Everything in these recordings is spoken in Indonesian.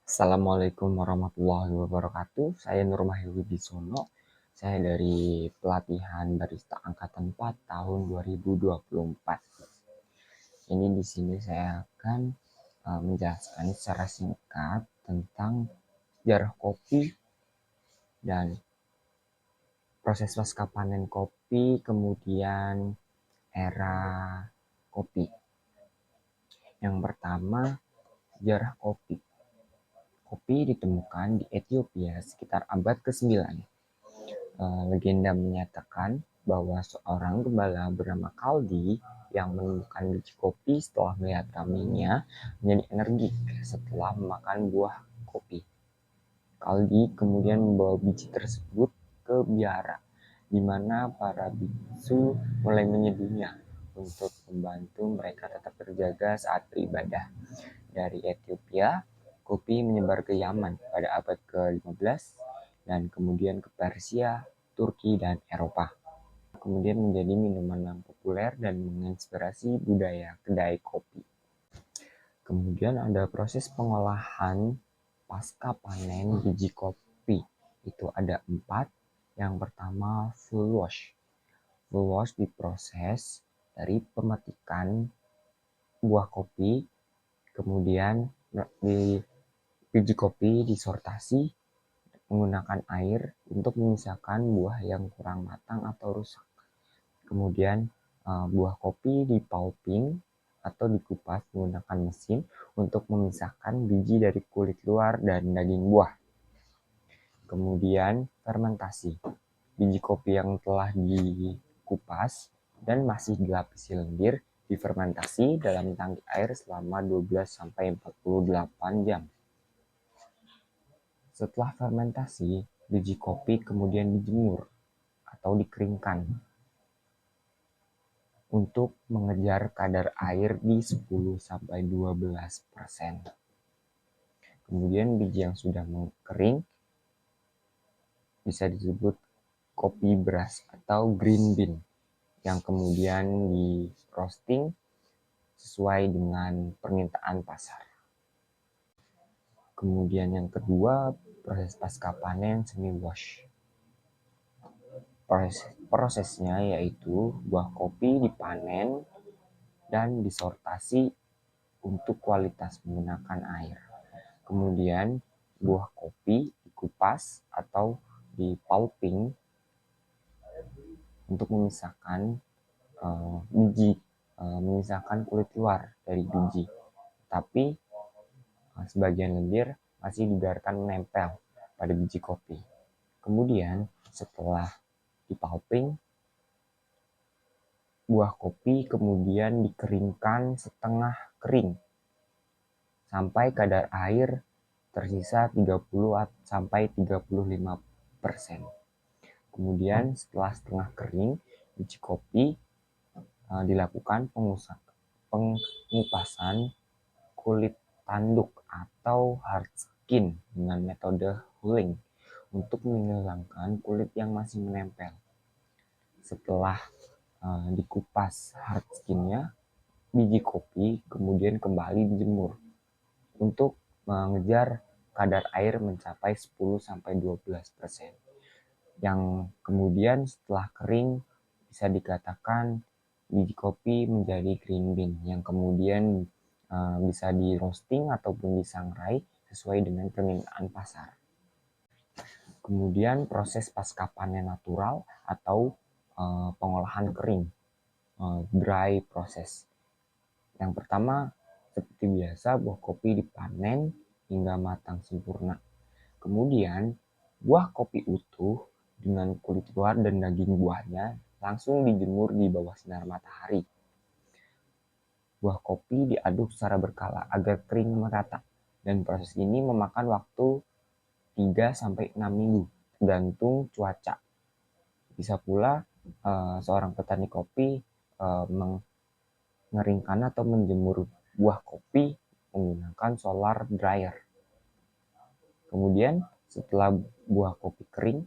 Assalamualaikum warahmatullahi wabarakatuh. Saya Nur Mahyu Wibisono. Saya dari pelatihan barista angkatan 4 tahun 2024. Ini di sini saya akan menjelaskan secara singkat tentang sejarah kopi dan proses pasca panen kopi, kemudian era kopi. Yang pertama, sejarah kopi. Kopi ditemukan di Ethiopia sekitar abad ke-9. Legenda menyatakan bahwa seorang gembala bernama Kaldi yang menemukan biji kopi setelah melihat kambingnya menjadi energik setelah memakan buah kopi. Kaldi kemudian membawa biji tersebut ke biara, di mana para biksu mulai menyeduhnya untuk membantu mereka tetap terjaga saat beribadah. Dari Ethiopia, kopi menyebar ke Yaman pada abad ke-15 dan kemudian ke Persia, Turki, dan Eropa. Kemudian menjadi minuman yang populer dan menginspirasi budaya kedai kopi. Kemudian ada proses pengolahan pasca panen biji kopi. Itu ada 4. Yang pertama, full wash. Full wash diproses dari pemetikan buah kopi, kemudian di biji kopi disortasi menggunakan air untuk memisahkan buah yang kurang matang atau rusak. Kemudian buah kopi dipulping atau dikupas menggunakan mesin untuk memisahkan biji dari kulit luar dan daging buah. Kemudian fermentasi. Biji kopi yang telah dikupas dan masih dilapisi lendir difermentasi dalam tangki air selama 12-48 jam. Setelah fermentasi, biji kopi kemudian dijemur atau dikeringkan untuk mengejar kadar air di 10-12%. Kemudian biji yang sudah mengering bisa disebut kopi beras atau green bean yang kemudian di roasting sesuai dengan permintaan pasar. Kemudian yang kedua, proses pasca panen semi wash. Prosesnya yaitu buah kopi dipanen dan disortasi untuk kualitas menggunakan air. Kemudian buah kopi dikupas atau dipulping untuk memisahkan biji, memisahkan kulit luar dari biji. Tapi sebagian lendir masih dibiarkan menempel pada biji kopi. Kemudian setelah dipulping, buah kopi kemudian dikeringkan setengah kering sampai kadar air tersisa 30-35%. Kemudian setelah setengah kering, biji kopi dilakukan pengupasan kulit tanduk atau hard skin dengan metode hulling untuk menghilangkan kulit yang masih menempel. Setelah dikupas hard skinnya, biji kopi kemudian kembali dijemur untuk mengejar kadar air mencapai 10-12%. Yang kemudian setelah kering bisa dikatakan biji kopi menjadi green bean yang kemudian bisa di roasting ataupun disangrai sesuai dengan permintaan pasar. Kemudian proses pasca panen natural atau pengolahan kering, dry process. Yang pertama, seperti biasa buah kopi dipanen hingga matang sempurna. Kemudian buah kopi utuh dengan kulit luar dan daging buahnya langsung dijemur di bawah sinar matahari. Buah kopi diaduk secara berkala agar kering merata, dan proses ini memakan waktu 3-6 minggu tergantung cuaca. Bisa pula seorang petani kopi mengeringkan atau menjemur buah kopi menggunakan solar dryer. Kemudian setelah buah kopi kering,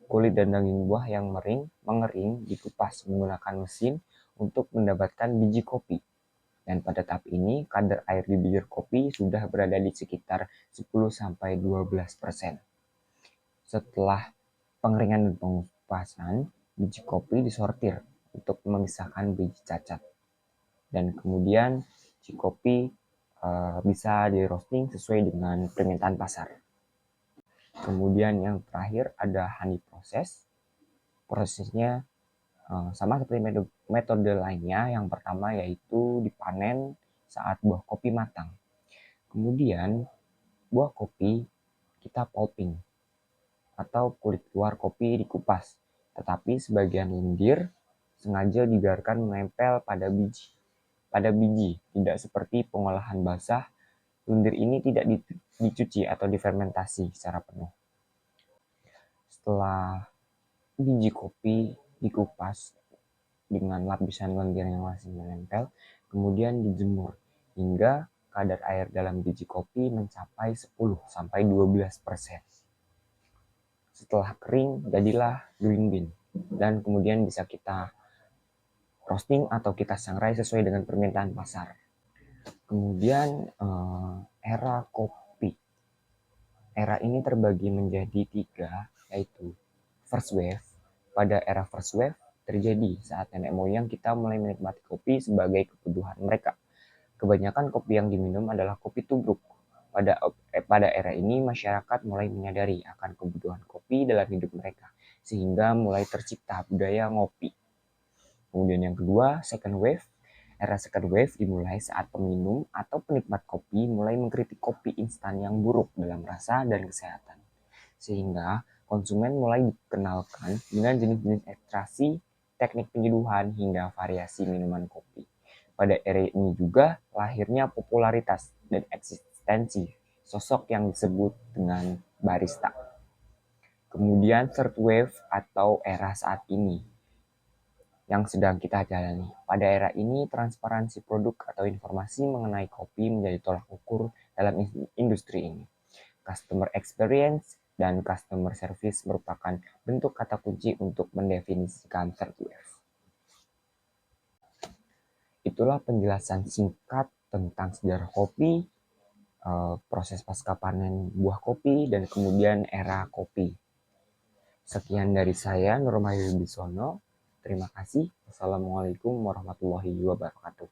kulit dan daging buah yang mengering dikupas menggunakan mesin untuk mendapatkan biji kopi. Dan pada tahap ini, kadar air di bibir kopi sudah berada di sekitar 10-12%. Setelah pengeringan dan pengupasan, biji kopi disortir untuk memisahkan biji cacat. Dan kemudian biji kopi bisa di roasting sesuai dengan permintaan pasar. Kemudian yang terakhir ada honey process. Prosesnya sama seperti metode lainnya. Yang pertama yaitu dipanen saat buah kopi matang. Kemudian buah kopi kita pulping atau kulit luar kopi dikupas, tetapi sebagian lendir sengaja dibiarkan menempel pada biji, tidak seperti pengolahan basah. Lendir ini tidak dicuci atau difermentasi secara penuh. Setelah biji kopi dikupas dengan lapisan lendir yang masih menempel, kemudian dijemur hingga kadar air dalam biji kopi mencapai 10-12%. Setelah kering, jadilah green bean. Dan kemudian bisa kita roasting atau kita sangrai sesuai dengan permintaan pasar. Kemudian era kopi. Era ini terbagi menjadi 3, yaitu first wave. Pada era first wave terjadi saat nenek moyang kita mulai menikmati kopi sebagai kebutuhan mereka. Kebanyakan kopi yang diminum adalah kopi tubruk. Pada era ini masyarakat mulai menyadari akan kebutuhan kopi dalam hidup mereka, sehingga mulai tercipta budaya ngopi. Kemudian yang kedua, second wave. Era second wave dimulai saat peminum atau penikmat kopi mulai mengkritik kopi instan yang buruk dalam rasa dan kesehatan. Sehingga konsumen mulai dikenalkan dengan jenis-jenis ekstraksi, teknik penyeduhan, hingga variasi minuman kopi. Pada era ini juga lahirnya popularitas dan eksistensi sosok yang disebut dengan barista. Kemudian third wave atau era saat ini yang sedang kita jalani. Pada era ini, transparansi produk atau informasi mengenai kopi menjadi tolak ukur dalam industri ini. Customer experience dan customer service merupakan bentuk kata kunci untuk mendefinisikan third wave. Itulah penjelasan singkat tentang sejarah kopi, proses pasca panen buah kopi, dan kemudian era kopi. Sekian dari saya, Nur Mahir Bisono. Terima kasih. Wassalamualaikum warahmatullahi wabarakatuh.